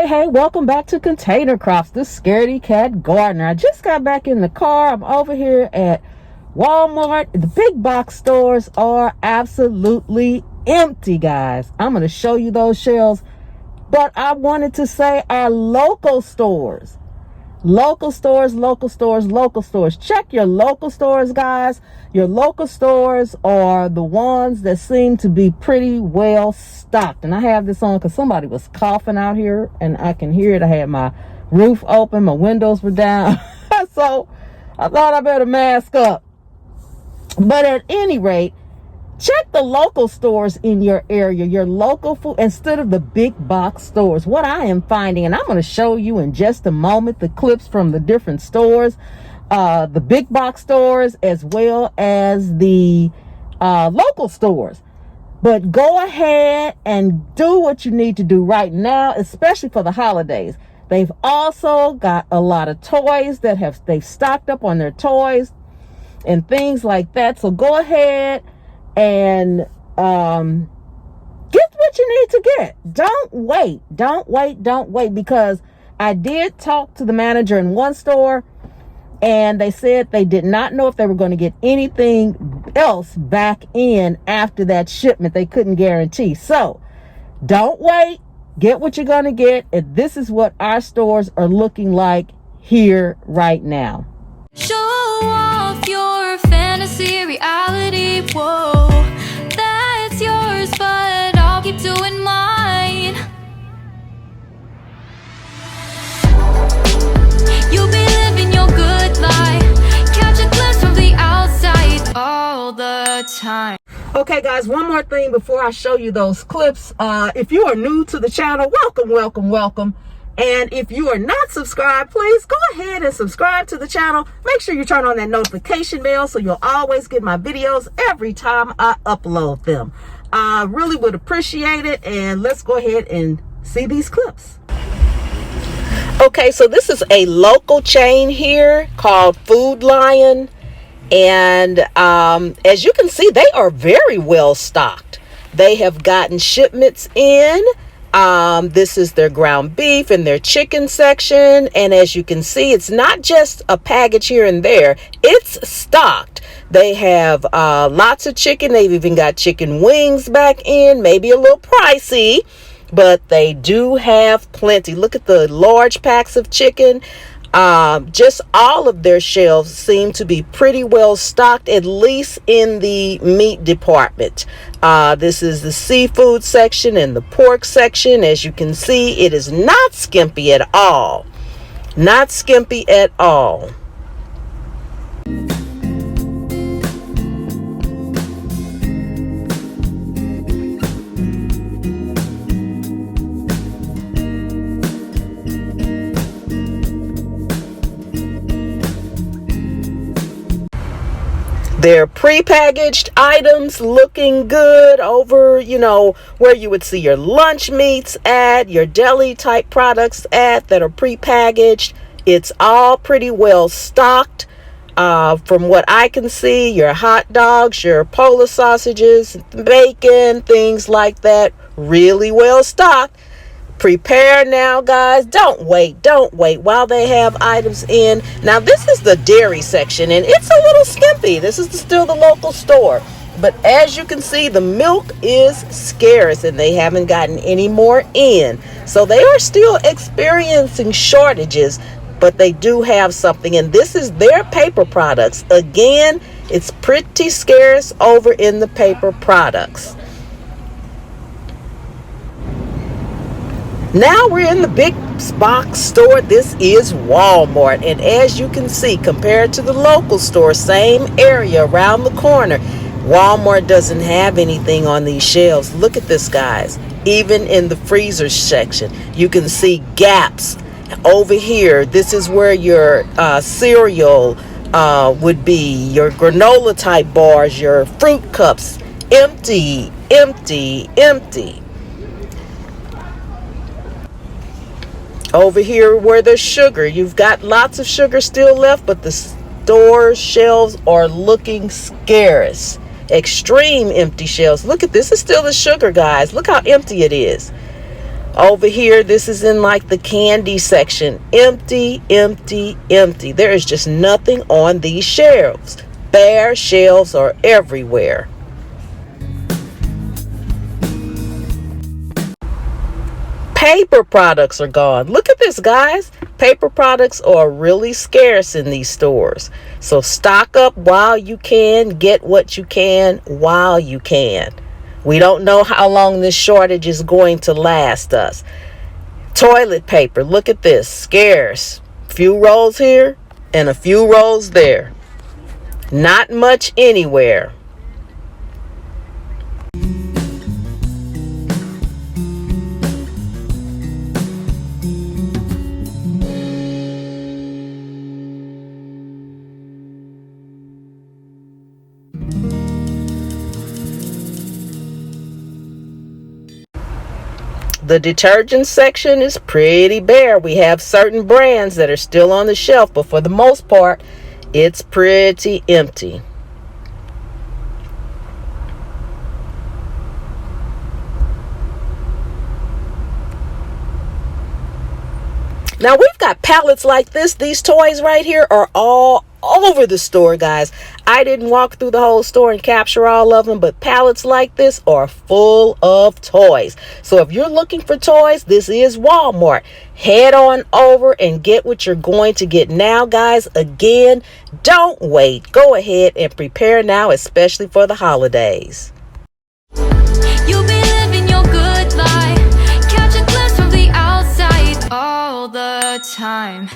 Hey, welcome back to Container Crops, the Scaredy Cat Gardener. I just got back in the car. I'm over here at Walmart. The big box stores are absolutely empty, guys. I'm going to show you those shelves, but I wanted to say our local stores. Local stores. Check your local stores, guys. Your local stores are the ones that seem to be pretty well stocked. And I have this on because somebody was coughing out here and I can hear it. I had my roof open, my windows were down. So I thought I better mask up. But at any rate, check the local stores in your area, your local food, instead of the big box stores. What I am finding, and I'm going to show you in just a moment the clips from the different stores, the big box stores as well as the local stores. But go ahead and do what you need to do right now, especially for the holidays. They've also got a lot of toys that they've stocked up on their toys and things like that. So go ahead and get what you need to get. Don't wait, because I did talk to the manager in one store and they said they did not know if they were going to get anything else back in after that shipment. They couldn't guarantee. So don't wait, get what you're going to get. And this is what our stores are looking like here right now. Show off your fantasy reality, whoa, that's yours, but I'll keep doing mine. You'll be living your good life, catch a glimpse from the outside all the time. Okay, guys, one more thing before I show you those clips. If you are new to the channel, welcome. And if you are not subscribed, please go ahead and subscribe to the channel. Make sure you turn on that notification bell so you'll always get my videos every time I upload them. I really would appreciate it. And let's go ahead and see these clips. Okay, so this is a local chain here called Food Lion. And as you can see, they are very well stocked. They have gotten shipments in. This is their ground beef and their chicken section. And as you can see, it's not just a package here and there. It's stocked. They have lots of chicken. They've even got chicken wings back in, maybe a little pricey, but they do have plenty. Look at the large packs of chicken. Just all of their shelves seem to be pretty well stocked, at least in the meat department. This is the seafood section and the pork section. As you can see, it is not skimpy at all. Not skimpy at all. Their prepackaged items looking good over, where you would see your lunch meats at, your deli type products at that are prepackaged. It's all pretty well stocked. From what I can see, your hot dogs, your Polish sausages, bacon, things like that, really well stocked. Prepare now, guys. Don't wait while they have items in. Now this is the dairy section and it's a little skimpy. This is still the local store, but as you can see, the milk is scarce and they haven't gotten any more in, so they are still experiencing shortages, but they do have something. And this is their paper products. Again, it's pretty scarce over in the paper products. Now we're in the big box store. This is Walmart. And as you can see, compared to the local store, same area around the corner, Walmart doesn't have anything on these shelves. Look at this, guys. Even in the freezer section, you can see gaps. Over here, this is where your cereal would be, your granola type bars, your fruit cups. Empty. Over here where there's sugar, you've got lots of sugar still left, but the store shelves are looking scarce. Extreme empty shelves. Look at this, is still the sugar, guys. Look how empty it is. Over here, this is in like the candy section. Empty, empty, empty. There is just nothing on these shelves. Bare shelves are everywhere. Paper products are gone. Look at this, guys. Paper products are really scarce in these stores. So stock up while you can. Get what you can while you can. We don't know how long this shortage is going to last us. Toilet paper, look at this, scarce. Few rolls here and a few rolls there. Not much anywhere. The detergent section is pretty bare. We have certain brands that are still on the shelf, but for the most part, it's pretty empty. Now we've got pallets like this. These toys right here are all over the store, guys. I didn't walk through the whole store and capture all of them, but pallets like this are full of toys. So if you're looking for toys, this is Walmart. Head on over and get what you're going to get now, guys. Again, don't wait. Go ahead and prepare now, especially for the holidays. You'll be living your good life. Catch a glimpse from the outside all the time.